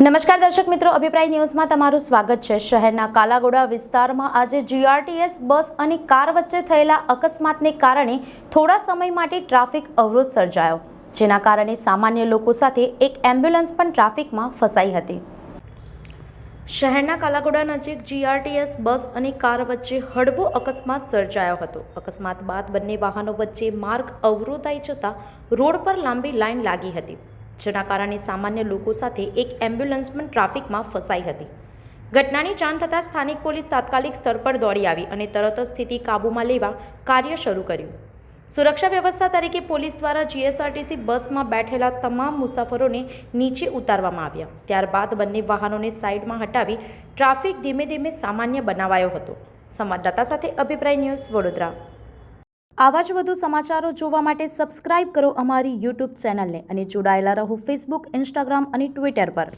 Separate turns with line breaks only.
નમસ્કાર દર્શક મિત્રો, અભિપ્રાય ન્યૂઝમાં તમારું સ્વાગત છે। શહેરના કાલાઘોડા વિસ્તારમાં આજે જીઆરટીએસ બસ અને કાર વચ્ચે થયેલા અકસ્માતને કારણે થોડા સમય માટે ટ્રાફિક અવરોધ સર્જાયો, જેના કારણે સામાન્ય લોકો સાથે એક એમ્બ્યુલન્સ પણ ટ્રાફિકમાં ફસાઈ હતી। શહેરના કાલાઘોડા નજીક જીઆરટીએસ બસ અને કાર વચ્ચે હળવો અકસ્માત સર્જાયો હતો। અકસ્માત બાદ બંને વાહનો વચ્ચે માર્ગ અવરોધાઈ જતા રોડ પર લાંબી લાઈન લાગી હતી, જેના કારણે સામાન્ય લોકો સાથે એક એમ્બ્યુલન્સ પણ ટ્રાફિકમાં ફસાઈ હતી। ઘટનાની જાણ થતાં સ્થાનિક પોલીસ તાત્કાલિક સ્થળ પર દોડી આવી અને તરત જ સ્થિતિ કાબૂમાં લેવા કાર્ય શરૂ કર્યું। સુરક્ષા વ્યવસ્થા તરીકે પોલીસ દ્વારા જીએસઆરટીસી બસમાં બેઠેલા તમામ મુસાફરોને નીચે ઉતારવામાં આવ્યા। ત્યારબાદ બંને વાહનોને સાઈડમાં હટાવી ટ્રાફિક ધીમે ધીમે સામાન્ય બનાવાયો હતો। સંવાદદાતા સાથે અભિપ્રાય ન્યૂઝ, વડોદરા। આવા જ વધુ સમાચારો જોવા માટે સબસ્ક્રાઇબ કરો અમારી યુટ્યુબ ચેનલને અને જોડાયેલા રહો ફેસબુક, ઇન્સ્ટાગ્રામ અને ટ્વિટર પર।